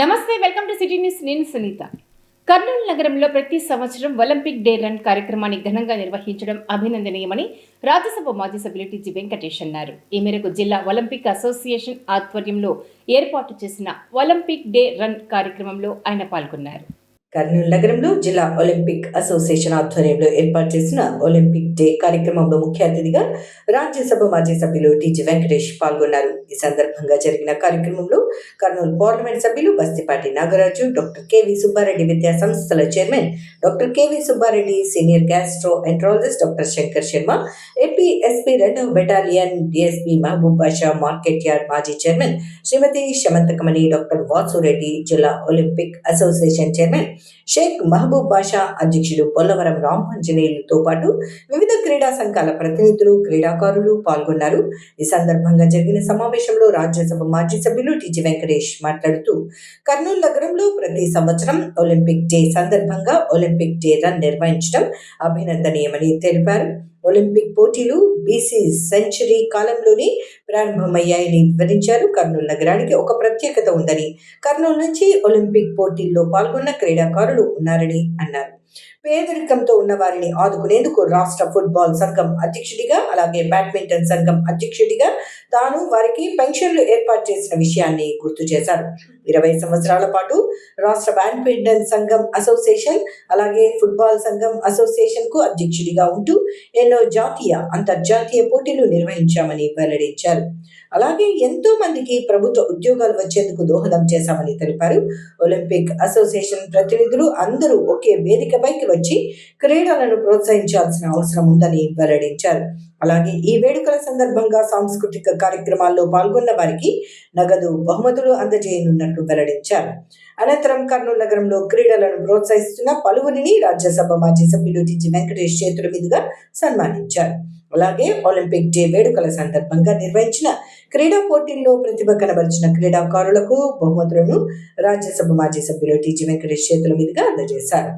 నమస్తే, welcome to city news. నేను సునీత. కర్నూలు నగరంలో ప్రతి సంవత్సరం ఒలింపిక్ డే రన్ కార్యక్రమాన్ని ఘనంగా నిర్వహించడం అభినందనీయమని రాజ్యసభ మాజీ సభ్యులు టి. వెంకటేష్ అన్నారు. ఈ మేరకు జిల్లా ఒలింపిక్ అసోసియేషన్ ఆధ్వర్యంలో ఏర్పాటు చేసిన ఒలింపిక్ డే రన్ కార్యక్రమంలో ఆయన పాల్గొన్నారు. కర్నూలు నగరంలో జిల్లా ఒలింపిక్ అసోసియేషన్ ఆధ్వర్యంలో ఏర్పాటు చేసిన ఒలింపిక్ డే కార్యక్రమంలో ముఖ్య అతిథిగా రాజ్యసభ మాజీ సభ్యులు టి. వెంకటేష్ పాల్గొన్నారు. ఈ సందర్భంగా జరిగిన కార్యక్రమంలో కర్నూలు పార్లమెంట్ సభ్యులు బస్తిపాటి నాగరాజు, డాక్టర్ కెవి సుబ్బారెడ్డి విద్యా సంస్థల chairman doctor K V Subbareddy, senior gastroenterologist doctor Shankar Sharma, AP SP 2వ battalion DSP Mahaboob Basha, market yard మాజీ చైర్మన్ శ్రీమతి శమంతకమణి, డాక్టర్ వాసురెడ్డి, జిల్లా Olympic association chairman Sheikh Mahaboob Basha, అధ్యక్షుడు పొల్లవరం రామాంజనేయులతో పాటు వివిధ క్రీడా సంఘాల ప్రతినిధులు, క్రీడాకారులు పాల్గొన్నారు. ఈ సందర్భంగా జరిగిన సమావేశంలో రాజ్యసభ మాజీ సభ్యులు టి. వెంకటేష్ మాట్లాడుతూ, కర్నూలు నగరంలో ప్రతి సంవత్సరం ఒలింపిక్ డే సందర్భంగా ఒలింపిక్ డే రన్ నిర్వహించడం అభినందనీయమని తెలిపారు. ఒలింపిక్ పోటీలు బీసీ సెంచరీ కాలంలోనే ప్రారంభమయ్యాయని వివరించారు. కర్నూలు నగరానికి ఒక ప్రత్యేకత ఉందని, కర్నూలు నుంచి ఒలింపిక్ పోటీల్లో పాల్గొన్న క్రీడాకారులు ఉన్నారని అన్నారు. పేదరికంతో ఉన్న వారిని ఆదుకునేందుకు రాష్ట్ర ఫుట్బాల్ సంఘం అధ్యక్షుడిగా, అలాగే బ్యాడ్మింటన్ సంఘం అధ్యక్షుడిగా తాను వారికి పెన్షన్లు ఏర్పాటు చేసిన విషయాన్ని గుర్తు చేశారు. 20 సంవత్సరాల పాటు రాష్ట్ర బ్యాడ్మింటన్ సంఘం అసోసియేషన్, అలాగే ఫుట్బాల్ సంఘం అసోసియేషన్ కు అధ్యక్షుడిగా ఉంటూ ఎన్నో జాతీయ, అంతర్జాతీయ పోటీలు నిర్వహించామని వెల్లడించారు. అలాగే ఎంతో మందికి ప్రభుత్వ ఉద్యోగాలు వచ్చేందుకు దోహదం చేశామని తెలిపారు. ఒలింపిక్ అసోసియేషన్ ప్రతినిధులు అందరూ ఒకే వేదికపైకి వచ్చి క్రీడలను ప్రోత్సహించాల్సిన అవసరం ఉందని వెల్లడించారు. అలాగే ఈ వేడుకల సందర్భంగా సాంస్కృతిక కార్యక్రమాల్లో పాల్గొన్న వారికి నగదు బహుమతులు అందజేయనున్నట్లు వెల్లడించారు. అనంతరం కర్నూలు నగరంలో క్రీడలను ప్రోత్సహిస్తున్న పలువురిని రాజ్యసభ మాజీ సభ్యులు టి. వెంకటేష్ చేతుల మీదుగా సన్మానించారు. అలాగే ఒలింపిక్ డే వేడుకల సందర్భంగా నిర్వహించిన క్రీడా పోటీల్లో ప్రతిభ కనబరిచిన క్రీడాకారులకు బహుమతులను రాజ్యసభ మాజీ సభ్యులు టి. వెంకటేష్ చేతుల మీదుగా అందజేశారు.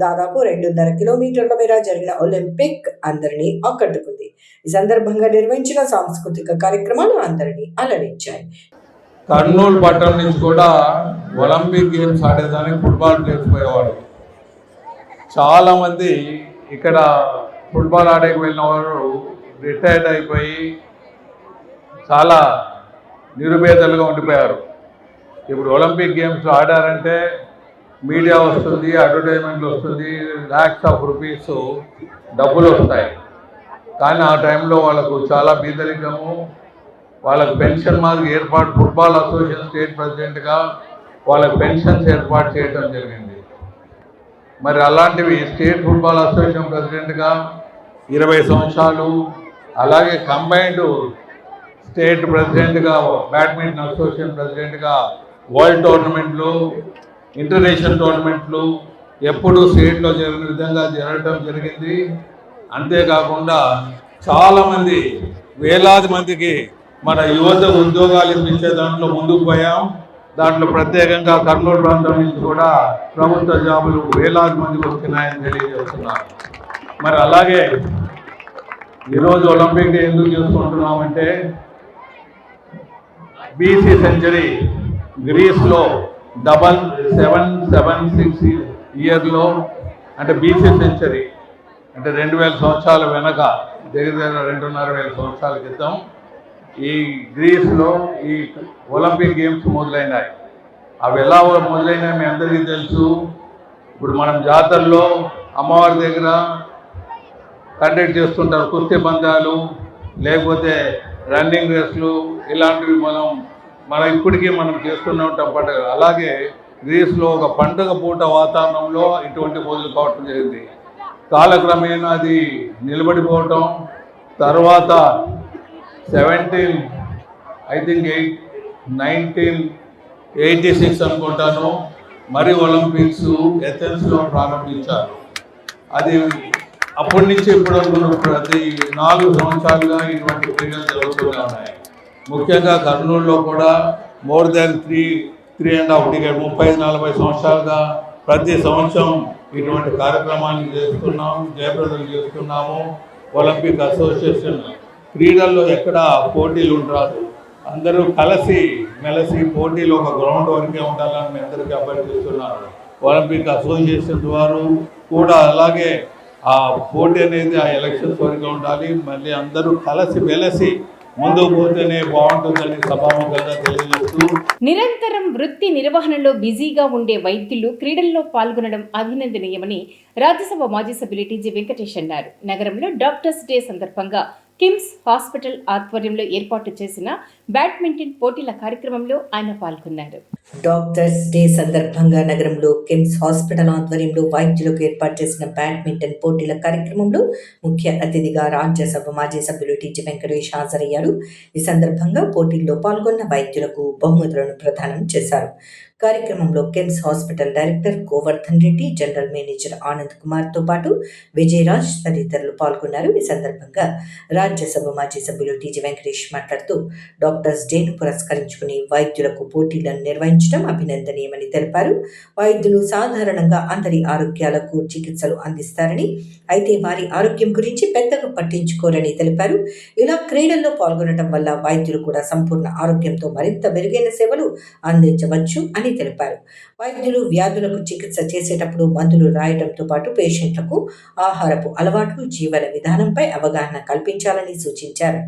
దాదాపు 2.5 కిలోమీటర్ల మేర జరిగిన ఒలింపిక్ అందరినీ ఆకట్టుకుంది. ఈ సందర్భంగా నిర్వహించిన సాంస్కృతిక కార్యక్రమాలు అందరినీ అలరించాయి. కర్నూలు పట్టణం నుంచి కూడా ఒలింపిక్ గేమ్స్ ఆడేదానికి ఫుట్బాల్ ప్లేయర్స్ పోయేవారు. చాలామంది ఇక్కడ ఫుట్బాల్ ఆడేకి వెళ్ళిన వారు రిటైర్డ్ అయిపోయి చాలా నిరుపేదలుగా ఉండిపోయారు. ఇప్పుడు ఒలింపిక్ గేమ్స్ ఆడారంటే మీడియా వస్తుంది, అడ్వర్టైజ్మెంట్లు వస్తుంది, లాక్స్ ఆఫ్ రూపీస్ డబ్బులు వస్తాయి. కానీ ఆ టైంలో వాళ్ళకు చాలా బీదరికము, వాళ్ళకు పెన్షన్ మాదిరి ఏర్పాటు, ఫుట్బాల్ అసోసియేషన్ స్టేట్ ప్రెసిడెంట్గా వాళ్ళకి పెన్షన్స్ ఏర్పాటు చేయడం జరిగింది. మరి అలాంటివి స్టేట్ ఫుట్బాల్ అసోసియేషన్ ప్రెసిడెంట్గా 20 సంవత్సరాలు, అలాగే కంబైన్డ్ స్టేట్ ప్రెసిడెంట్గా, బ్యాడ్మింటన్ అసోసియేషన్ ప్రెసిడెంట్గా వరల్డ్ టోర్నమెంట్లు, ఇంటర్నేషనల్ టోర్నమెంట్లు ఎప్పుడూ స్టేట్లో జరిగిన విధంగా జరగడం జరిగింది. అంతేకాకుండా చాలామంది, వేలాది మందికి మన యువత ఉద్యోగాలు ఇప్పించే దాంట్లో ముందుకు పోయాం. దాంట్లో ప్రత్యేకంగా కర్నూలు ప్రాంతం నుంచి కూడా ప్రభుత్వ జాబులు వేలాది మందికి వచ్చినాయని తెలియజేస్తున్నారు. మరి అలాగే ఈరోజు ఒలింపిక్ డే ఎందుకు చేసుకుంటున్నామంటే, బీసీ సెంచరీ గ్రీస్లో 776 ఇయర్లో, అంటే బీసీ సెంచరీ అంటే 2000 సంవత్సరాల వెనక, దగ్గర 2,500 సంవత్సరాల క్రితం ఈ గ్రీస్లో ఈ ఒలింపిక్ గేమ్స్ మొదలైనాయి. అవి ఎలా మొదలైనాయి మీ అందరికీ తెలుసు. ఇప్పుడు మనం జాతరలో అమ్మవారి దగ్గర కండక్ట్ చేస్తుంటారు కుస్తీ పందాలు, లేకపోతే రన్నింగ్ రేస్లు, ఇలాంటివి మనం ఇప్పటికీ మనం చేస్తూనే ఉంటాం పండుగ. అలాగే గ్రీస్లో ఒక పండుగ పూట వాతావరణంలో ఇటువంటి మొదలు కావటం జరిగింది. కాలక్రమేణా అది నిలబడిపోవటం, తర్వాత 1986 అనుకుంటాను మరి ఒలింపిక్స్ ఎథెన్స్లో ప్రారంభించారు. అది అప్పటి నుంచి ఇప్పుడు ప్రతి 4 సంవత్సరాలుగా ఇటువంటి క్రీడలు జరుగుతూనే ఉన్నాయి. ముఖ్యంగా కర్నూలులో కూడా మోర్ దాన్ 3.5 డికేడ్ 30-40 సంవత్సరాలుగా ప్రతి సంవత్సరం ఇటువంటి కార్యక్రమాన్ని చేస్తున్నాము, జయప్రదం చేస్తున్నాము. ఒలింపిక్ అసోసియేషన్ క్రీడల్లో ఎక్కడ పోటీలు ఉండరాదు, అందరూ కలిసి మెలసి పోటీలో ఒక గ్రౌండ్ వరకే ఉండాలని మీ అందరికీ అభ్యర్థిస్తున్నాను. ఒలింపిక్ అసోసియేషన్ వారు కూడా అలాగే ఆ పోటీ అనేది ఆ ఎలక్షన్స్ వరకే ఉండాలి. మళ్ళీ అందరూ కలిసి వెలసి ముందుకు పోతేనే బాగుంటుందని సభాముఖంగా తెలియజేస్తూ, నిరంతరం వృత్తి నిర్వహణలో బిజీగా ఉండే వైద్యులు క్రీడల్లో పాల్గొనడం అభినందనీయమని రాజ్యసభ మాజీ సభ్యులు టీజీ వెంకటేష్ అన్నారు. నగరంలో డాక్టర్స్ డే సందర్భంగా కిమ్స్ హాస్పిటల్ ఆధ్వర్యంలో ఏర్పాటు చేసిన బ్యాడ్మింటన్ పోటీల కార్యక్రమంలో ఆయన పాల్గొన్నారు. డాక్టర్స్ డే సందర్భంగా నగరంలో కిమ్స్ హాస్పిటల్ ఆధ్వర్యంలో వైద్యులకు ఏర్పాటు చేసిన బ్యాడ్మింటన్ పోటీల కార్యక్రమంలో ముఖ్య అతిథిగా రాజ్యసభ మాజీ సభ్యులు టీజీ వెంకటేష్ హాజరయ్యారు. ఈ సందర్భంగా పోటీల్లో పాల్గొన్న వైద్యులకు బహుమతులను ప్రదానం చేశారు. కార్యక్రమంలో KIMS hospital director Govardhan Reddy, general manager Anand కుమార్తో పాటు విజయరాజ్ తదితరులు పాల్గొన్నారు. ఈ సందర్భంగా రాజ్యసభ మాజీ సభ్యులు టీజీ వెంకటేష్ మాట్లాడుతూ డాక్టర్స్ డేను పురస్కరించుకుని వైద్యులకు పోటీలను నిర్వహించడం అభినందనీయమని తెలిపారు. వైద్యులు సాధారణంగా అందరి ఆరోగ్యాలకు చికిత్సలు అందిస్తారని, అయితే వారి ఆరోగ్యం గురించి పెద్దగా పట్టించుకోరని తెలిపారు. ఇలా క్రీడల్లో పాల్గొనడం వల్ల వైద్యులు కూడా సంపూర్ణ ఆరోగ్యంతో మరింత మెరుగైన సేవలు అందించవచ్చు అని తెలిపారు. వైద్యులు వ్యాధులకు చికిత్స చేసేటప్పుడు మందులు రాయడంతో పాటు పేషెంట్లకు ఆహారపు అలవాట్లు, జీవన విధానంపై అవగాహన కల్పించాలని సూచించారు.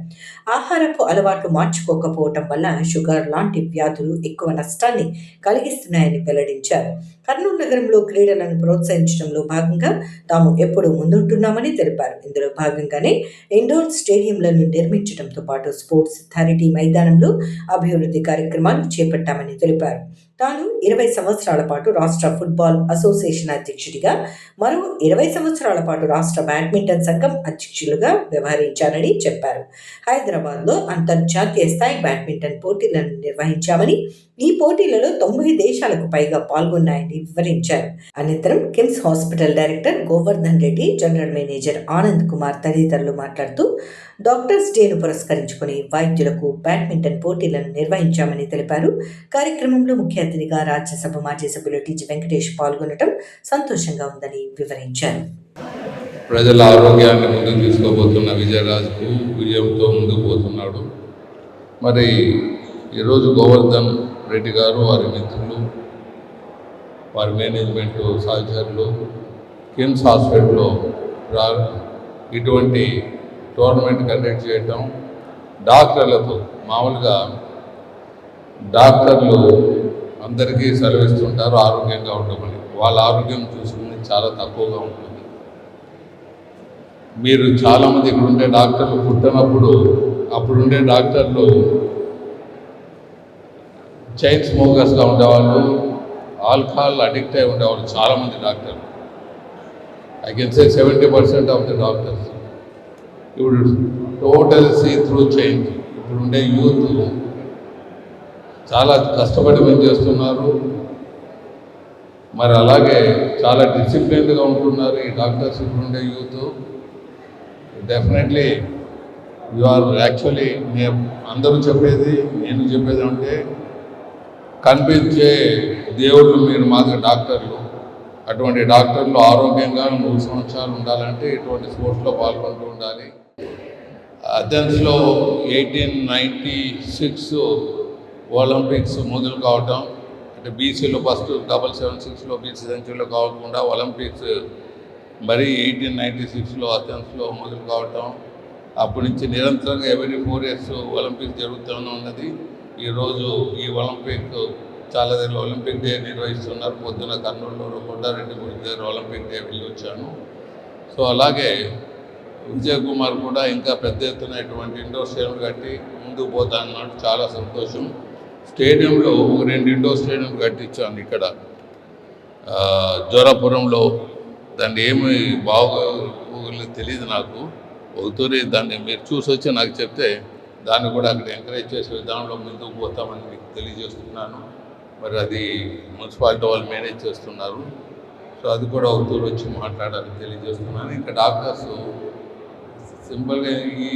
ఆహారపు అలవాట్లు మార్చుకోకపోవటం వల్ల షుగర్ లాంటి వ్యాధులు ఎక్కువ నష్టాన్ని కలిగిస్తున్నాయని వెల్లడించారు. కర్నూలు నగరంలో క్రీడలను ప్రోత్సహించడంలో భాగంగా తాము ఎప్పుడూ ముందుంటున్నామని తెలిపారు. ఇందులో భాగంగానే ఇండోర్ స్టేడియంలను నిర్మించడంతో పాటు స్పోర్ట్స్ అథారిటీ మైదానంలో అభివృద్ధి కార్యక్రమాలు చేపట్టామని తెలిపారు. తాను 20 సంవత్సరాల పాటు రాష్ట్ర ఫుట్బాల్ అసోసియేషన్ అధ్యక్షుడిగా, మరో 20 సంవత్సరాల పాటు రాష్ట్ర బ్యాడ్మింటన్ సంఘం అధ్యక్షులుగా వ్యవహరించానని చెప్పారు. హైదరాబాద్లో అంతర్జాతీయ స్థాయి బ్యాడ్మింటన్ పోటీలను నిర్వహించామని, ఈ పోటీలలో 90 దేశాలకు పైగా పాల్గొన్నాయని వివరించారు. అనంతరం KIMS hospital director Govardhan Reddy, general manager Anand Kumar తదితరులు మాట్లాడుతూ డాక్టర్స్ డేను పురస్కరించుకుని వైద్యులకు బ్యాడ్మింటన్ పోటీలను నిర్వహించామని తెలిపారు. కార్యక్రమంలో ముఖ్య అతిథిగా రాజ్యసభ మాజీ సభ్యులు టీజీ వెంకటేష్ పాల్గొనడం సంతోషంగా ఉందని వివరించారు. ప్రజల ఆరోగ్యాన్ని ముందుకు తీసుకోబోతున్న విజయరాజుకు విజయంతో ముందుకు పోతున్నాడు. మరి ఈరోజు గోవర్ధన్ రెడ్డి గారు, వారి మిత్రులు, వారి మేనేజ్మెంట్ సహచరులు కిమ్స్ హాస్పిటల్లో ఇటువంటి టోర్నమెంట్ కండక్ట్ చేయటం, డాక్టర్లతో మామూలుగా డాక్టర్లు అందరికీ సెలవిస్తుంటారు ఆరోగ్యంగా ఉండమని. వాళ్ళ ఆరోగ్యం చూసుకుని చాలా తక్కువగా ఉంటుంది. మీరు చాలామంది ఇక్కడ ఉండే డాక్టర్లు పుట్టినప్పుడు అప్పుడుండే డాక్టర్లు చైన్ స్మోకర్స్గా ఉండేవాళ్ళు, ఆల్కహాల్ అడిక్ట్ అయి ఉండేవాళ్ళు చాలామంది డాక్టర్లు. I can say 70% of the doctors. ఇప్పుడు టోటల్ సీ త్రూ చేంజ్. ఇప్పుడుండే యూత్ చాలా కష్టపడి పనిచేస్తున్నారు. మరి అలాగే చాలా డిసిప్లిన్డ్గా ఉంటున్నారు ఈ డాక్టర్స్. ఇప్పుడుండే youth definitely you are actually, అందరూ చెప్పేది, నేను చెప్పేది అంటే కనిపించే దేవుళ్ళు మీరు మాకు డాక్టర్లు. అటువంటి డాక్టర్లు ఆరోగ్యంగా 3 సంవత్సరాలు ఉండాలంటే ఇటువంటి స్పోర్ట్స్లో పాల్గొంటూ ఉండాలి. అథెన్స్లో 1896 ఒలింపిక్స్ మొదలు కావటం, అంటే బీసీలో ఫస్ట్ 776లో బీసీ సెంచురీలో కాకుండా ఒలింపిక్స్ మరి 1896లో అథెన్స్లో మొదలు కావటం, అప్పటి నుంచి నిరంతరంగా ఎవ్రీ 4 years ఒలింపిక్స్ జరుగుతూనే ఉన్నది. ఈరోజు ఈ ఒలింపిక్ చాలా దగ్గర ఒలింపిక్ డే నిర్వహిస్తున్నారు. పొద్దున కర్నూలులో కొండారెడ్డి గుడి దగ్గర ఒలింపిక్ డే వెళ్ళి వచ్చాను. సో అలాగే విజయ్ కుమార్ కూడా ఇంకా పెద్ద ఎత్తున ఇటువంటి ఇండోర్ స్టేడియం కట్టి ముందుకు పోతా అన్నాడు. చాలా సంతోషం. స్టేడియంలో 2 ఇండోర్ స్టేడియం కట్టించాను ఇక్కడ జ్వరపురంలో. దాన్ని ఏమి బాగోలేదు తెలియదు నాకు. ఒకతూరి దాన్ని మీరు చూసి వచ్చి నాకు చెప్తే దాన్ని కూడా అక్కడ ఎంకరేజ్ చేసే విధానంలో ముందుకు పోతామని మీకు తెలియజేస్తున్నాను. మరి అది మున్సిపాలిటీ వాళ్ళు మేనేజ్ చేస్తున్నారు. సో అది కూడా ఒకతూరు వచ్చి మాట్లాడాలని తెలియజేస్తున్నాను. ఇంకా డాక్టర్స్ సింపుల్గా ఈ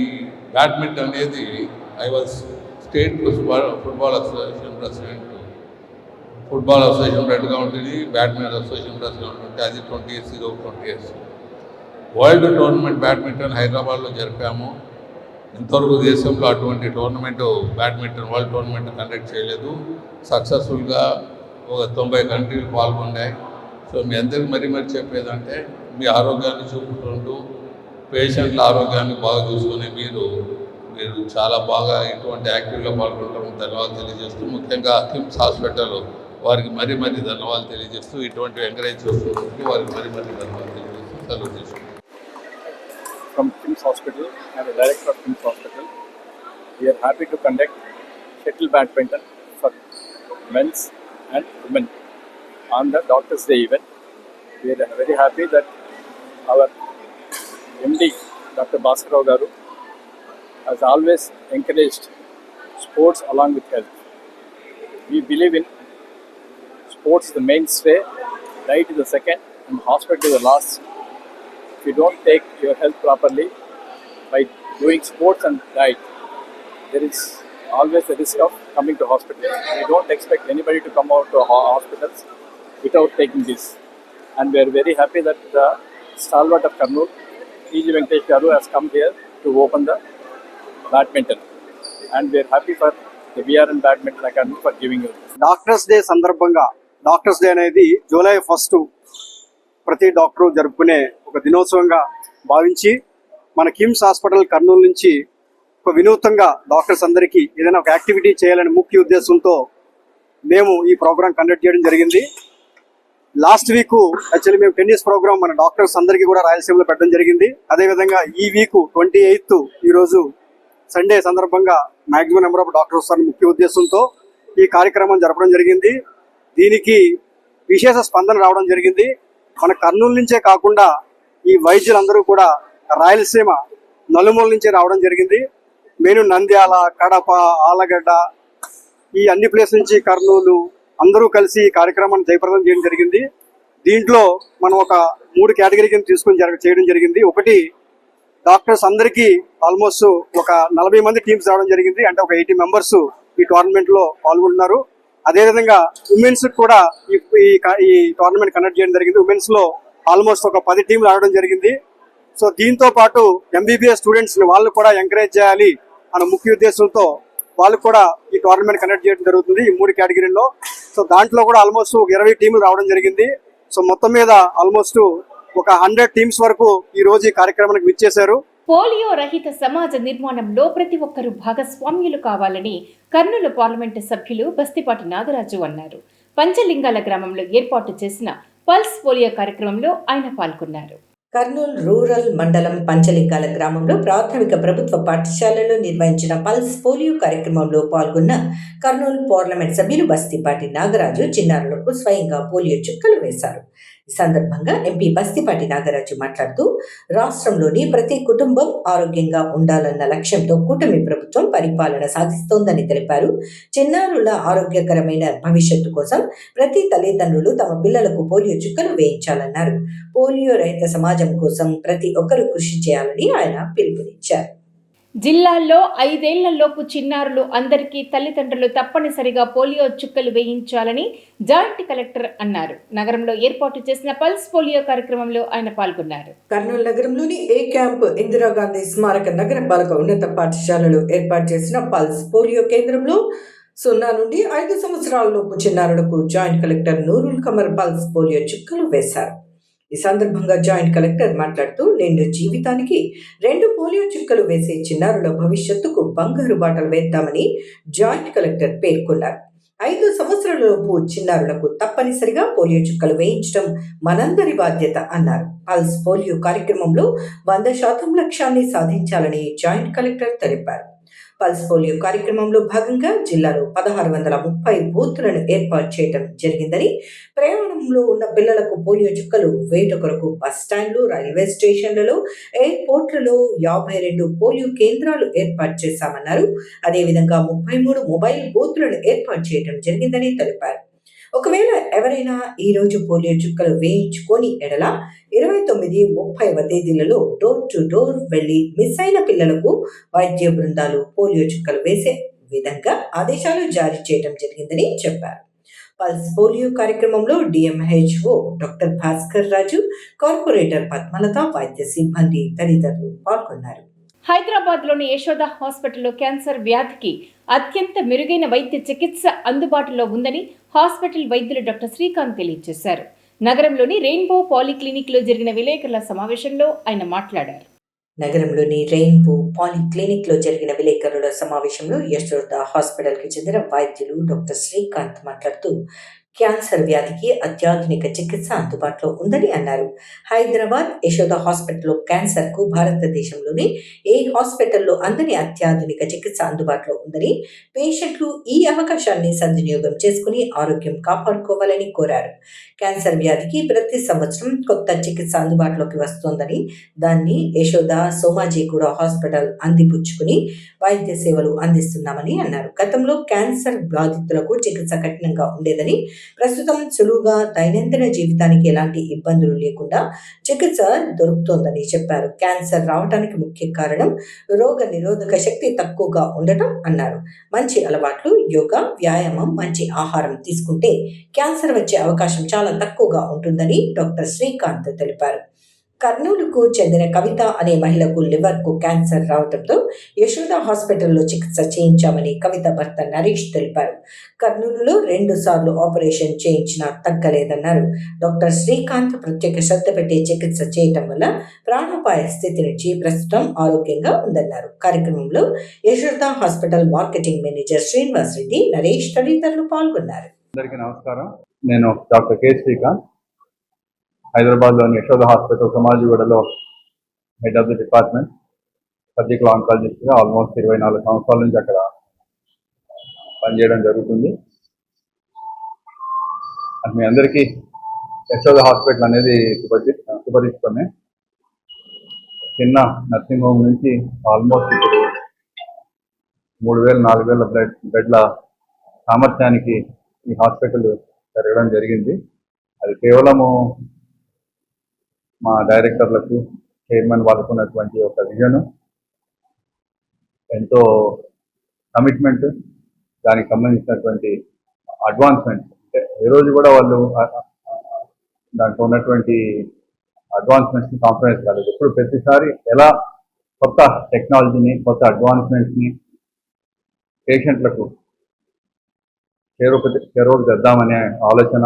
బ్యాడ్మింటన్ అనేది I was state football association president. Football association ప్రెసిడెంట్గా ఉంటుంది, బ్యాడ్మింటన్ అసోసియేషన్ ప్రెసిడెంట్ ఉంటే అది 20 years, ఇది 20 years. వరల్డ్ టోర్నమెంట్ బ్యాడ్మింటన్ హైదరాబాద్లో జరిపాము. ఇంతవరకు దేశంలో అటువంటి tournament badminton world tournament conduct చేయలేదు. సక్సెస్ఫుల్గా ఒక 90 కంట్రీలు పాల్గొన్నాయి. సో మీ అందరికీ మరీ చెప్పేదంటే మీ ఆరోగ్యాన్ని చూపుకుంటూ పేషెంట్ల ఆరోగ్యాన్ని బాగా చూసుకుని మీరు చాలా బాగా ఇటువంటి యాక్టివ్లో పాల్గొనడం ధన్యవాదాలు తెలియజేస్తూ, ముఖ్యంగా కిమ్స్ హాస్పిటల్ వారికి మరీ ధన్యవాదాలు తెలియజేస్తూ, ఇటువంటి ఎంకరేజ్ చేస్తున్నందుకు వారికి మరీ ధన్యవాదాలు తెలియజేస్తూ సెలవు తీసుకుంటాం. From KIMS Hospital, I am the director of KIMS Hospital. We are happy to conduct shuttle badminton for men's and women on the Doctors' Day event. We are very happy that our MD, Dr. Bhaskar Rao Garu, has always encouraged sports along with health. We believe in sports the mainstay, diet is the second, and hospital is the last. If you don't take your health properly by doing sports and diet, there is always a risk of coming to hospital. We don't expect anybody to come out to hospitals without taking this. And we are very happy that the stalwart of Kurnool, T.G. Venkatesh Garu, has come here to open the badminton. And we are happy for the VRN Badminton Academy for giving you this. Doctors day సందర్భంగా doctors day అనేది July 1 ప్రతి doctor జరుపుకునే ఒక దినోత్సవంగా భావించి మన KIMS hospital Kurnool నుంచి ఒక వినూత్నంగా డాక్టర్స్ అందరికీ ఏదైనా ఒక యాక్టివిటీ చేయాలని ముఖ్య ఉద్దేశంతో మేము ఈ ప్రోగ్రాం కండక్ట్ చేయడం జరిగింది. లాస్ట్ వీక్ యాక్చువల్లీ మేము టెన్నిస్ ప్రోగ్రామ్ మన డాక్టర్స్ అందరికీ కూడా రాయలసీమలో పెట్టడం జరిగింది. అదేవిధంగా ఈ వీక్ 28th ఈరోజు సండే సందర్భంగా మ్యాక్సిమం నెంబర్ ఆఫ్ డాక్టర్స్ వస్తారని ముఖ్య ఉద్దేశంతో ఈ కార్యక్రమం జరపడం జరిగింది. దీనికి విశేష స్పందన రావడం జరిగింది. మన కర్నూలు నుంచే కాకుండా ఈ వైద్యులందరూ కూడా రాయలసీమ నలుమూల నుంచే రావడం జరిగింది. నేను నంద్యాల, కడప, ఆలగడ్డ ఈ అన్ని ప్లేస్ నుంచి కర్నూలు అందరూ కలిసి ఈ కార్యక్రమాన్ని జయప్రదం చేయడం జరిగింది. దీంట్లో మనం ఒక 3 కేటగిరీ కింద తీసుకొని చేయడం జరిగింది. ఒకటి డాక్టర్స్ అందరికీ ఆల్మోస్ట్ ఒక 40 మంది టీమ్స్ రావడం జరిగింది. అంటే ఒక 80 మెంబర్స్ ఈ టోర్నమెంట్ లో పాల్గొంటున్నారు. అదేవిధంగా ఉమెన్స్ కూడా ఈ టోర్నమెంట్ కండక్ట్ చేయడం జరిగింది. ఉమెన్స్ లో ఆల్మోస్ట్ ఒక 10 టీంలు ఆడడం జరిగింది. సో దీంతో పాటు MBBS స్టూడెంట్స్ ని వాళ్ళు కూడా ఎంకరేజ్ చేయాలి అన్న ముఖ్య ఉద్దేశంతో వాళ్ళు కూడా ఈ టోర్నమెంట్ కండక్ట్ చేయడం జరుగుతుంది ఈ 3 కేటగిరీల్లో. సో దాంట్లో కూడా ఆల్మోస్ట్ 20 టీంలు రావడం జరిగింది. సో మొత్తం మీద ఆల్మోస్ట్ ఒక 100 టీమ్స్ వరకు ఈ రోజు ఈ కార్యక్రమానికి విచ్చేశారు. పోలియో రహిత సమాజ నిర్మాణంలో ప్రతి ఒక్కరూ భాగస్వామ్యులు కావాలని కర్నూలు పార్లమెంటు సభ్యులు బస్తిపాటి నాగరాజు అన్నారు. పంచలింగాల గ్రామంలో ఏర్పాటు చేసిన పల్స్ పోలియో కార్యక్రమంలో ఆయన పాల్గొన్నారు. కర్నూలు రూరల్ మండలం పంచలింగాల గ్రామంలో ప్రాథమిక ప్రభుత్వ పాఠశాలలో నిర్వహించిన పల్స్ పోలియో కార్యక్రమంలో పాల్గొన్న కర్నూలు పార్లమెంట్ సభ్యులు బస్తిపాటి నాగరాజు చిన్నారులకు స్వయంగా పోలియో చుక్కలు వేశారు. ఈ సందర్భంగా ఎంపీ బస్తిపాటి నాగరాజు మాట్లాడుతూ రాష్ట్రంలోని ప్రతి కుటుంబం ఆరోగ్యంగా ఉండాలన్న లక్ష్యంతో కూటమి ప్రభుత్వం పరిపాలన సాగిస్తోందని తెలిపారు. చిన్నారుల ఆరోగ్యకరమైన భవిష్యత్తు కోసం ప్రతి తల్లిదండ్రులు తమ పిల్లలకు పోలియో చుక్కలు వేయించాలన్నారు. పోలియో రహిత సమాజం కోసం ప్రతి ఒక్కరూ కృషి చేయాలని ఆయన పిలుపునిచ్చారు. జిల్లాల్లో 5 ఏళ్లలోపు చిన్నారులు అందరికీ తల్లిదండ్రులు తప్పనిసరిగా పోలియో చుక్కలు వేయించాలని జాయింట్ కలెక్టర్ అన్నారు. నగరంలో ఏర్పాటు చేసిన పల్స్ పోలియో కార్యక్రమంలో ఆయన పాల్గొన్నారు. కర్నూలు నగరంలోని ఏ క్యాంప్ ఇందిరాగాంధీ స్మారక నగర బాలిక ఉన్నత పాఠశాలలో ఏర్పాటు చేసిన పల్స్ పోలియో కేంద్రంలో 0 నుండి 5 సంవత్సరాలలోపు చిన్నారులకు joint collector Nurul Qamar pulse polio చుక్కలు వేశారు. ఈ సందర్భంగా జాయింట్ కలెక్టర్ మాట్లాడుతూ నిండు జీవితానికి 2 పోలియో చుక్కలు వేసే చిన్నారుల భవిష్యత్తుకు బంగారు బాటలు వేద్దామని జాయింట్ కలెక్టర్ పేర్కొన్నారు. 5 సంవత్సరాలలోపు చిన్నారులకు తప్పనిసరిగా పోలియో చుక్కలు వేయించడం మనందరి బాధ్యత అన్నారు. పల్స్ పోలియో కార్యక్రమంలో 100% లక్ష్యాన్ని సాధించాలని జాయింట్ కలెక్టర్ తెలిపారు. పల్స్ పోలియో కార్యక్రమంలో భాగంగా జిల్లాలో 1630 బూత్లను ఏర్పాటు చేయడం జరిగిందని, ప్రయాణంలో ఉన్న పిల్లలకు పోలియో చుక్కలు వేట కొరకు బస్టాండ్లు, రైల్వే స్టేషన్లలో, ఎయిర్పోర్ట్లలో 52 పోలియో కేంద్రాలు ఏర్పాటు చేశామన్నారు. అదేవిధంగా 33 మొబైల్ బూత్లను ఏర్పాటు చేయడం జరిగిందని తెలిపారు. ఒకవేళ ఎవరైనా ఈరోజు పోలియో చుక్కలు వేయించుకొని ఎడల 29-30వ తేదీలలో డోర్ టు డోర్ వెళ్లి మిస్ అయిన పిల్లలకు వైద్య బృందాలు పోలియో చుక్కలు వేసే విధంగా ఆదేశాలు జారీ చేయడం జరిగిందని చెప్పారు. పల్స్ పోలియో కార్యక్రమంలో డిఎంహెచ్ఓ డాక్టర్ భాస్కర్ రాజు, కార్పొరేటర్ పద్మలత, వైద్య సిబ్బంది తదితరులు పాల్గొన్నారు. హైదరాబాద్లోని యశోద హాస్పిటల్లో క్యాన్సర్ వ్యాధికి అత్యంత మెరుగైన వైద్య చికిత్స అందుబాటులో ఉందని హాస్పిటల్ వైద్యులు డాక్టర్ శ్రీకాంత్ తెలియజేశారు. నగరంలోని రెయిన్బో పాలీక్లినిక్లో జరిగిన విలేకరుల సమావేశంలో ఆయన మాట్లాడారు. నగరంలోని రెయిన్బో పాలీక్లినిక్లో జరిగిన విలేకరుల సమావేశంలో యశోద హాస్పిటల్కి చెందిన వైద్యులు డాక్టర్ శ్రీకాంత్ మాట్లాడుతూ క్యాన్సర్ వ్యాధికి అత్యాధునిక చికిత్స అందుబాటులో ఉందని అన్నారు. హైదరాబాద్ యశోద హాస్పిటల్లో క్యాన్సర్కు భారతదేశంలోని ఏ హాస్పిటల్లో అందని అత్యాధునిక చికిత్స అందుబాటులో ఉందని, పేషెంట్లు ఈ అవకాశాన్ని సద్వినియోగం చేసుకుని ఆరోగ్యం కాపాడుకోవాలని కోరారు. క్యాన్సర్ వ్యాధికి ప్రతి సంవత్సరం కొత్త చికిత్స అందుబాటులోకి వస్తోందని, దాన్ని యశోద సోమాజిగూడ హాస్పిటల్ అందిపుచ్చుకుని వైద్య సేవలు అందిస్తున్నామని అన్నారు. గతంలో క్యాన్సర్ బాధితులకు చికిత్స కఠినంగా ఉండేదని, ప్రస్తుతం సులువుగా దైనందిన జీవితానికి ఎలాంటి ఇబ్బందులు లేకుండా చికిత్స దొరుకుతోందని చెప్పారు. క్యాన్సర్ రావడానికి ముఖ్య కారణం రోగ నిరోధక శక్తి తక్కువగా ఉండటం అన్నారు. మంచి అలవాట్లు, యోగా, వ్యాయామం, మంచి ఆహారం తీసుకుంటే క్యాన్సర్ వచ్చే అవకాశం చాలా తక్కువగా ఉంటుందని డాక్టర్ శ్రీకాంత్ తెలిపారు. కర్నూలుకు చెందిన కవిత అనే మహిళకు లివర్కు క్యాన్సర్ రావడంతో యశోద హాస్పిటల్లో చికిత్స చేయించామని కవిత భర్త నరేష్ తెలిపారు. కర్నూలులో 2 సార్లు ఆపరేషన్ చేయించినా తగ్గలేదన్నారు. డాక్టర్ శ్రీకాంత్ ప్రత్యేక శ్రద్ధ పెట్టి చికిత్స చేయటం వల్ల ప్రాణాపాయ స్థితి నుంచి ప్రస్తుతం ఆరోగ్యంగా ఉందన్నారు. కార్యక్రమంలో Yashoda hospital marketing manager Srinivas Reddy, Naresh తదితరులు పాల్గొన్నారు. అందరికీ నమస్కారం. నేను డాక్టర్ కె శ్రీకాంత్, హైదరాబాద్లోని యశోద హాస్పిటల్ సోమాజిగూడలో head of the department surgical ఆంకాలజిస్ట్గా ఆల్మోస్ట్ 24 సంవత్సరాల నుంచి అక్కడ పనిచేయడం జరుగుతుంది. మీ అందరికీ యశోద హాస్పిటల్ అనేది సుపరిచితమే. చిన్న నర్సింగ్ హోమ్ నుంచి ఆల్మోస్ట్ ఇప్పుడు 3,000-4,000 బెడ్ల సామర్థ్యానికి ఈ హాస్పిటల్ పెరగడం జరిగింది. అది కేవలము మా డైరెక్టర్లకు, చైర్మన్ వాళ్ళకు ఉన్నటువంటి ఒక విజన్, ఎంతో కమిట్మెంట్, దానికి సంబంధించినటువంటి అడ్వాన్స్మెంట్. అంటే ఏ రోజు కూడా వాళ్ళు దాంట్లో ఉన్నటువంటి అడ్వాన్స్మెంట్స్ని కాంప్రమైజ్ కాలేదు. ఎప్పుడు ప్రతిసారి ఎలా కొత్త టెక్నాలజీని, కొత్త అడ్వాన్స్మెంట్స్ని పేషెంట్లకు చేరువ చేద్దామనే ఆలోచన,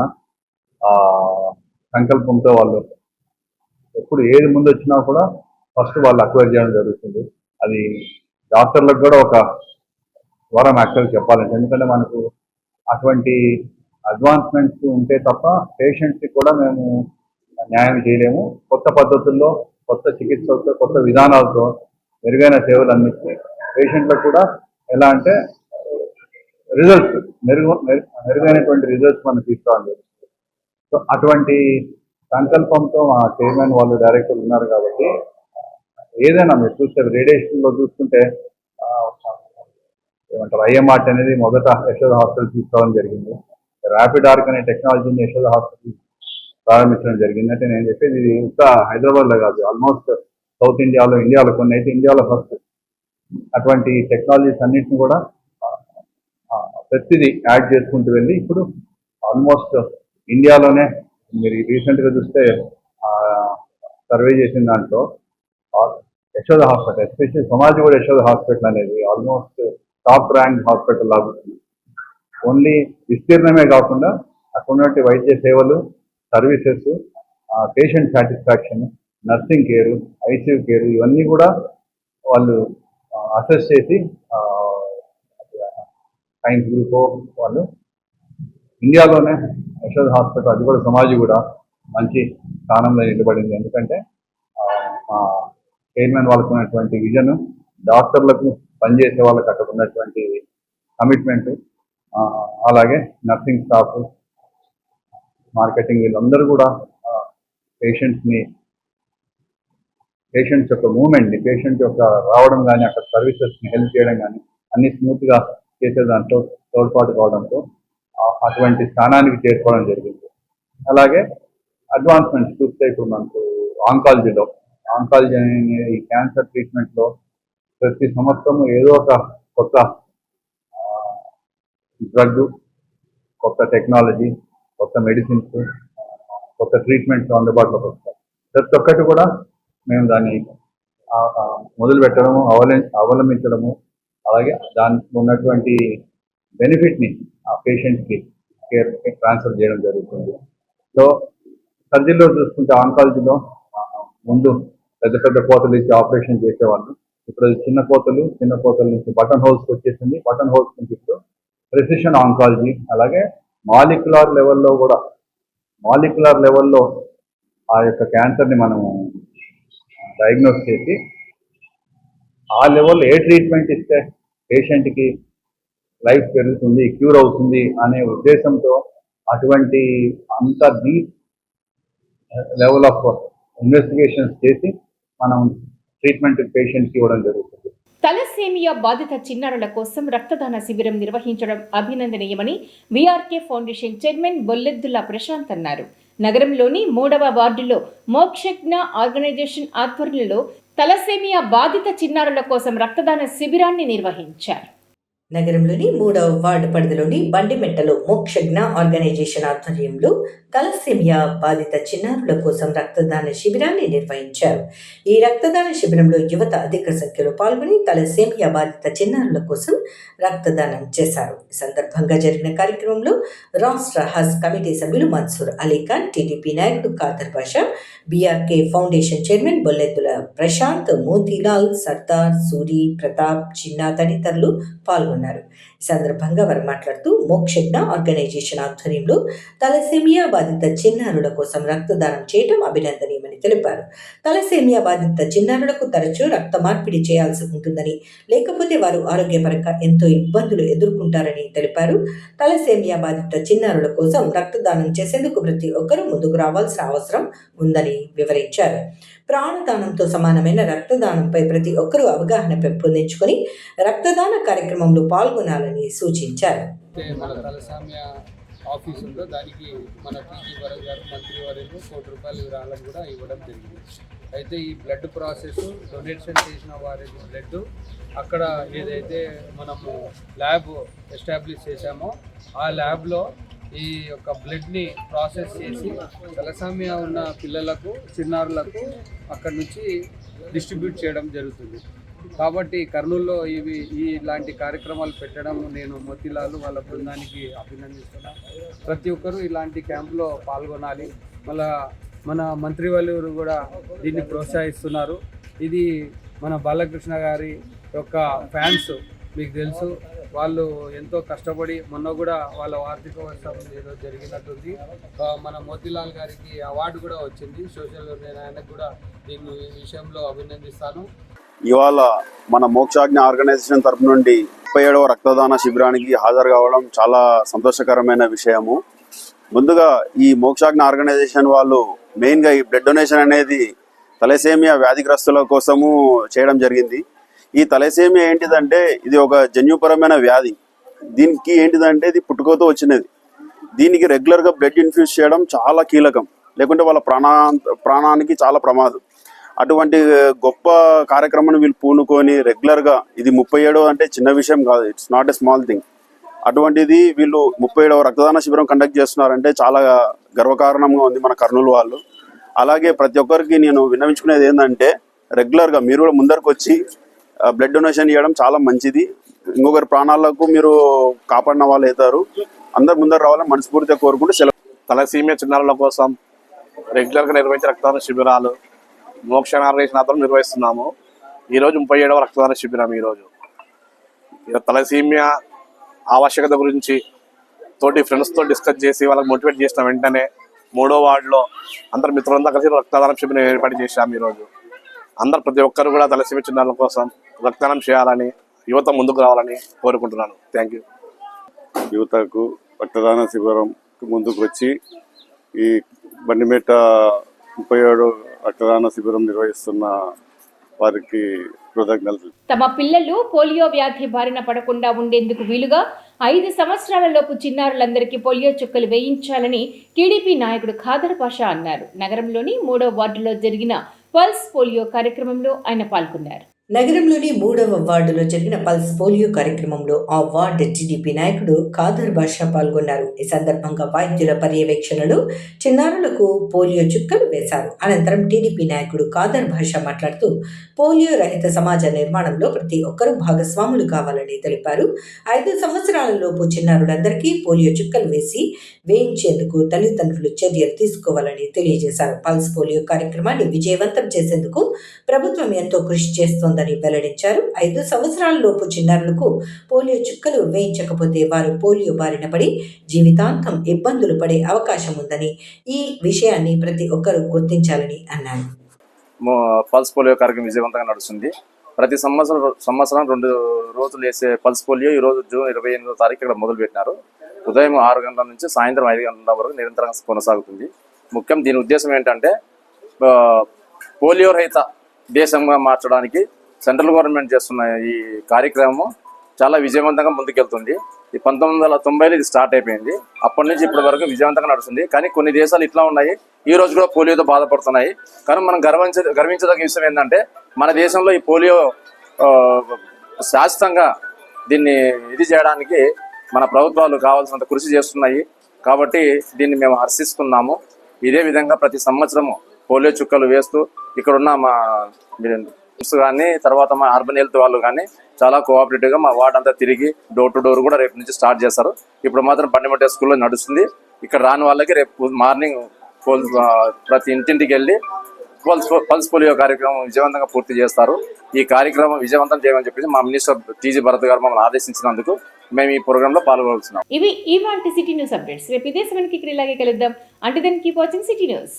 సంకల్పంతో వాళ్ళు ఎప్పుడు ఏది ముందు వచ్చినా కూడా ఫస్ట్ వాళ్ళు అక్వైర్ చేయడం జరుగుతుంది. అది డాక్టర్లకు కూడా ఒక వరం యాక్చువల్ చెప్పాలంటే. ఎందుకంటే మనకు అటువంటి అడ్వాన్స్మెంట్స్ ఉంటే తప్ప పేషెంట్కి కూడా మేము న్యాయం చేయలేము. కొత్త పద్ధతుల్లో, కొత్త చికిత్సలతో, కొత్త విధానాలతో మెరుగైన సేవలు అందించి పేషెంట్లకు కూడా ఎలా అంటే రిజల్ట్స్ మెరుగైనటువంటి రిజల్ట్స్ మనం తీసుకోవాలి. సో అటువంటి సంకల్పంతో మా చైర్మన్ వాళ్ళు డైరెక్టర్ ఉన్నారు కాబట్టి ఏదైనా మీరు చూస్తే రేడియేషన్లో చూసుకుంటే ఏమంటారు ఐఎంఆర్ట్ అనేది మొదట యశోద హాస్పిటల్ తీసుకోవడం జరిగింది. ర్యాపిడ్ ఆర్క్ అనే టెక్నాలజీని యశోద హాస్పిటల్ ప్రారంభించడం జరిగింది. అంటే నేను చెప్పేది ఇది ఇంకా హైదరాబాద్లో కాదు, ఆల్మోస్ట్ సౌత్ ఇండియాలో కొన్ని అయితే ఇండియాలో ఫస్ట్. అటువంటి టెక్నాలజీస్ అన్నింటిని కూడా ప్రతిదీ యాడ్ చేసుకుంటూ వెళ్ళి ఇప్పుడు ఆల్మోస్ట్ ఇండియాలోనే మీరు రీసెంట్గా చూస్తే సర్వే చేసిన దాంట్లో Yashoda hospital, especially Somajiguda Yashoda hospital అనేది ఆల్మోస్ట్ టాప్ ర్యాంక్ హాస్పిటల్ లాగుతుంది. ఓన్లీ విస్తీర్ణమే కాకుండా అక్కడ ఉన్నటువంటి వైద్య సేవలు, services, patient satisfaction, nursing care, ICU care ఇవన్నీ కూడా వాళ్ళు అసెస్ చేసి సైన్స్ గ్రూప్ వాళ్ళు ఇండియాలోనే యశోద హాస్పిటల్, అది కూడా సోమాజిగూడ మంచి స్థానంలో నిలబడింది. ఎందుకంటే మా చైర్మన్ వాళ్ళకు ఉన్నటువంటి విజన్, డాక్టర్లకు పనిచేసే వాళ్ళకి అక్కడ ఉన్నటువంటి కమిట్మెంట్, అలాగే నర్సింగ్ స్టాఫ్, మార్కెటింగ్ వీళ్ళందరూ కూడా పేషెంట్స్ యొక్క మూవ్మెంట్ని, పేషెంట్ యొక్క రావడం కానీ, అక్కడ సర్వీసెస్ని హెల్ప్ చేయడం కానీ అన్ని స్మూత్గా చేసే దాంట్లో తోడ్పాటు కావడంతో అటువంటి స్థానానికి చేరుకోవడం జరిగింది. అలాగే అడ్వాన్స్మెంట్స్ చూస్తే ఇప్పుడు మనకు ఆంకాలజీ అనే ఈ క్యాన్సర్ ట్రీట్మెంట్లో ప్రతి సంవత్సరం ఏదో ఒక కొత్త డ్రగ్, కొత్త టెక్నాలజీ, కొత్త మెడిసిన్స్, కొత్త ట్రీట్మెంట్స్ అందుబాటులోకి వస్తాయి. ప్రతి ఒక్కటి కూడా మేము దాన్ని మొదలు పెట్టడము అవలంబించడము, అలాగే దానికి ఉన్నటువంటి బెనిఫిట్ని ఆ పేషెంట్కి కేర్ ట్రాన్స్ఫర్ చేయడం జరుగుతుంది. సో సర్జరీలో చూసుకుంటే ఆంకాలజీలో ముందు పెద్ద పెద్ద కోతలు ఇచ్చి ఆపరేషన్ చేసేవాళ్ళు. ఇప్పుడు చిన్న కోతల నుంచి బటన్ హోల్స్కి వచ్చేసింది. బటన్ హోల్స్ నుంచి ఇప్పుడు ప్రెసిషన్ ఆంకాలజీ, అలాగే మాలిక్యులర్ లెవెల్లో ఆ యొక్క క్యాన్సర్ని మనము డయాగ్నోస్ చేసి ఆ లెవెల్లో ఏ ట్రీట్మెంట్ ఇస్తే పేషెంట్కి లైఫ్ పెరుగుతుంది, క్యూర్ అవుతుంది అనే ఉద్దేశంతో అటువంటి అంత డీప్ లెవెల్ ఆఫ్ ఇన్వెస్టిగేషన్స్ చేసి మనం ట్రీట్మెంట్ పేషెంట్కి ఇవ్వడం జరుగుతుంది. తలసేమియా బాధిత చిన్నారుల కోసం రక్తదాన శిబిరం నిర్వహించడం అభినందనీయమని VRK foundation chairman Bolleddula Prashanth అన్నారు. నగరంలోని 3వ వార్డులో మోక్షజ్ఞ ఆర్గనైజేషన్ ఆధ్వర్యంలో తలసేమియా బాధిత చిన్నారుల కోసం రక్తదాన శిబిరాన్ని నిర్వహించారు. నగరంలోని 3వ వార్డు పరిధిలోని బండిమెట్టలో మోక్షజ్ఞ ఆర్గనైజేషన్ ఆధ్వర్యంలో తలసేమియా బాధిత చిన్నారుల కోసం రక్తదాన శిబిరాన్ని నిర్వహించారు. ఈ రక్తదాన శిబిరంలో యువత అధిక సంఖ్యలో పాల్గొని తలసేమియా బాధిత చిన్నారుల కోసం రక్తదానం చేశారు. ఈ సందర్భంగా జరిగిన కార్యక్రమంలో రాష్ట్ర హజ్ కమిటీ సభ్యులు మన్సూర్ అలీఖాన్, టీడీపీ నాయకుడు Khader Basha, BRK foundation chairman Bolleddula Prashant, Motilal, Sardar, Suri, Pratap, Chinna తదితరులు పాల్గొన్నారు. ఈ సందర్భంగా వారు మాట్లాడుతూ మోక్షజ్ఞ ఆర్గనైజేషన్ ఆధ్వర్యంలో తలసేమియా బాధిత చిన్నారుల కోసం రక్తదానం చేయడం అభినందనీయమని తెలిపారు. తలసేమియా బాధిత చిన్నారులకు తరచూ రక్త మార్పిడి చేయాల్సి ఉంటుందని, లేకపోతే వారు ఆరోగ్యపరంగా ఎంతో ఇబ్బందులు ఎదుర్కొంటారని తెలిపారు. తలసేమియా బాధిత చిన్నారుల కోసం రక్తదానం చేసేందుకు ప్రతి ఒక్కరూ ముందుకు రావాల్సిన అవసరం ఉందని వివరించారు. ప్రాణదానంతో సమానమైన రక్తదానంపై ప్రతి ఒక్కరూ అవగాహన పెంపొందించుకొని రక్తదాన కార్యక్రమంలో పాల్గొనాలని సూచించారు. మన తలసేమియా ఆఫీస్ ఉందో దానికి మన టీజీ వరద్ గారు మంత్రివర్యులు ₹1,00,00,000 విరాళం కూడా ఇవ్వడం జరిగింది. అయితే ఈ బ్లడ్ ప్రాసెస్ డొనేషన్ చేసిన వారి బ్లడ్ అక్కడ ఏదైతే మనము ల్యాబ్ ఎస్టాబ్లిష్ చేశామో ఆ ల్యాబ్లో ఈ యొక్క బ్లడ్ని ప్రాసెస్ చేసి తలసేమియా ఉన్న పిల్లలకు, చిన్నారులకు అక్కడి నుంచి డిస్ట్రిబ్యూట్ చేయడం జరుగుతుంది. కాబట్టి కర్నూలులో ఇలాంటి కార్యక్రమాలు పెట్టడం నేను మోతీలాల్ వాళ్ళ బృందానికి అభినందిస్తున్నాను. ప్రతి ఒక్కరూ ఇలాంటి క్యాంపులో పాల్గొనాలి. మళ్ళా మన మంత్రివర్యులు కూడా దీన్ని ప్రోత్సహిస్తున్నారు. ఇది మన బాలకృష్ణ గారి యొక్క ఫ్యాన్స్, మీకు తెలుసు, వాళ్ళు ఎంతో కష్టపడి మొన్న కూడా వాళ్ళ ఆర్థిక వర్షం ఏదో జరిగినట్టుంది. మన మోతీలాల్ గారికి అవార్డు కూడా వచ్చింది సోషల్. నేను ఆయనకు కూడా దీన్ని ఈ విషయంలో అభినందిస్తాను. ఇవాళ మన మోక్షజ్ఞ ఆర్గనైజేషన్ తరపు నుండి 37వ రక్తదాన శిబిరానికి హాజరు కావడం చాలా సంతోషకరమైన విషయము. ముందుగా ఈ మోక్షజ్ఞ ఆర్గనైజేషన్ వాళ్ళు మెయిన్గా ఈ బ్లడ్ డొనేషన్ అనేది తలసేమియా వ్యాధిగ్రస్తుల కోసము చేయడం జరిగింది. ఈ తలసేమియా ఏంటిదంటే ఇది ఒక జన్యుపరమైన వ్యాధి. దీనికి ఏంటిదంటే ఇది పుట్టుకతో వచ్చినది. దీనికి రెగ్యులర్గా బ్లడ్ ఇన్ఫ్యూజ్ చేయడం చాలా కీలకం, లేకుంటే వాళ్ళ ప్రాణానికి చాలా ప్రమాదం. అటువంటి గొప్ప కార్యక్రమాన్ని వీళ్ళు పూనుకొని రెగ్యులర్గా, ఇది 37 అంటే చిన్న విషయం కాదు, it's not a small thing. అటువంటిది వీళ్ళు 37వ రక్తదాన శిబిరం కండక్ట్ చేస్తున్నారంటే చాలా గర్వకారణంగా ఉంది మన కర్నూలు వాళ్ళు. అలాగే ప్రతి ఒక్కరికి నేను విన్నవించుకునేది ఏంటంటే రెగ్యులర్గా మీరు కూడా ముందరకు వచ్చి బ్లడ్ డొనేషన్ చేయడం చాలా మంచిది. ఇంకొకరి ప్రాణాలకు మీరు కాపాడిన వాళ్ళు అవుతారు. అందరు ముందరు రావాలని మనస్ఫూర్తిగా కోరుకుంటూ సెలవు. తలసేమియా చిన్నారుల కోసం రెగ్యులర్గా నిర్వహించే రక్తదాన శిబిరాలు మోక్ష ఆర్గనైజేషన్ ఆధ్వర్యంలో నిర్వహిస్తున్నాము. ఈరోజు 37వ రక్తదాన శిబిరం. ఈరోజు తలసేమియా ఆవశ్యకత గురించి తోటి ఫ్రెండ్స్తో డిస్కస్ చేసి వాళ్ళకి మోటివేట్ చేసిన వెంటనే 3వ వార్డులో అందరు మిత్రులంతా కలిసి రక్తదాన శిబిరం ఏర్పాటు చేశాము. ఈరోజు ప్రతి ఒక్కరు కూడా తలసేమియా చిన్నారుల కోసం రక్తదానం చేయాలని, యువత ముందుకు రావాలని కోరుకుంటున్నాను. Thank you. యువతకు రక్తదాన శిబిరం ముందుకు వచ్చి ఈ బండిమెట్ట 37 రక్తదాన శిబిరం నిర్వహిస్తున్న వారికి కృతజ్ఞతలు. తమ పిల్లలు పోలియో వ్యాధి బారిన పడకుండా ఉండేందుకు వీలుగా 5 సంవత్సరాలలోపు చిన్నారులందరికీ పోలియో చుక్కలు వేయించాలని టీడీపీ నాయకుడు ఖాదర్ బాషా అన్నారు. నగరంలోని 3వ వార్డులో జరిగిన పల్స్ పోలియో కార్యక్రమంలో ఆయన పాల్గొన్నారు. నగరంలోని 3వ వార్డులో జరిగిన పల్స్ పోలియో కార్యక్రమంలో ఆ వార్డు టీడీపీ నాయకుడు ఖాదర్ బాషా పాల్గొన్నారు. ఈ సందర్భంగా వైద్యుల పర్యవేక్షణలో చిన్నారులకు పోలియో చుక్కలు వేశారు. అనంతరం టీడీపీ నాయకుడు ఖాదర్ బాషా మాట్లాడుతూ పోలియో రహిత సమాజ నిర్మాణంలో ప్రతి ఒక్కరూ భాగస్వాములు కావాలని తెలిపారు. 5 సంవత్సరాల లోపు చిన్నారులందరికీ పోలియో చుక్కలు వేయించేందుకు తల్లిదండ్రులు చర్యలు తీసుకోవాలని తెలియజేశారు. పల్స్ పోలియో కార్యక్రమాన్ని విజయవంతం చేసేందుకు ప్రభుత్వం ఎంతో కృషి చేస్తోందని వెల్లడించారు. 5 సంవత్సరాల లోపు చిన్నారులకు పోలియో చుక్కలు వేయించకపోతే వారు పోలియో బారిన పడి జీవితాంతం ఇబ్బందులు పడే అవకాశం ఉందని, ఈ విషయాన్ని ప్రతి ఒక్కరూ గుర్తించాలని అన్నారు. పల్స్ పోలియో కార్యక్రమం విజయవంతంగా నడుస్తుంది. ప్రతి సంవత్సరం 2 రోజులు వేసే పల్స్ పోలియో ఈరోజు జూన్ 28వ తారీఖు ఇక్కడ మొదలుపెట్టినారు. ఉదయం 6 గంటల నుంచి సాయంత్రం 5 గంటల వరకు నిరంతరంగా కొనసాగుతుంది. ముఖ్యం దీని ఉద్దేశం ఏంటంటే పోలియో రహిత దేశంగా మార్చడానికి సెంట్రల్ గవర్నమెంట్ చేస్తున్న ఈ కార్యక్రమం చాలా విజయవంతంగా ముందుకెళ్తుంది. ఈ 1990లో ఇది స్టార్ట్ అయిపోయింది. అప్పటి నుంచి ఇప్పటి వరకు విజయవంతంగా నడుస్తుంది. కానీ కొన్ని దేశాలు ఇట్లా ఉన్నాయి, ఈ రోజు కూడా పోలియోతో బాధపడుతున్నాయి. కానీ మనం గర్వించదగ్గ విషయం ఏంటంటే మన దేశంలో ఈ పోలియో శాశ్వతంగా దీన్ని ఇది చేయడానికి మన ప్రభుత్వాలు కావాల్సినంత కృషి చేస్తున్నాయి. కాబట్టి దీన్ని మేము హర్షిస్తున్నాము. ఇదే విధంగా ప్రతి సంవత్సరము పోలియో చుక్కలు వేస్తూ ఇక్కడున్న మా కానీ తర్వాత మా అర్బన్ హెల్త్ వాళ్ళు కానీ చాలా కోఆపరేటివ్గా మా వార్డ్ అంతా తిరిగి డోర్ టు డోర్ కూడా రేపు నుంచి స్టార్ట్ చేస్తారు. ఇప్పుడు మాత్రం బండిమట్ట స్కూల్లో నడుస్తుంది. ఇక్కడ రాని వాళ్ళకి రేపు మార్నింగ్ ప్రతి ఇంటింటికి వెళ్ళి పల్స్ పోలియో కార్యక్రమం విజయవంతంగా పూర్తి చేస్తారు. ఈ కార్యక్రమం విజయవంతం చేయమని చెప్పేసి మా మినిస్టర్ టీజీ భరత్ గారు మమ్మల్ని ఆదేశించినందుకు మేము ఈ ప్రోగ్రాంలో పాల్గొనాల్సినాం. ఇవి ఇవాల్టి సిటీ న్యూస్ అప్డేట్స్. రేపు ఇదే సమయానికి ఇలాగే కలుద్దాం. అంటే దాన్ని కీప్ వాచింగ్ సిటీ న్యూస్.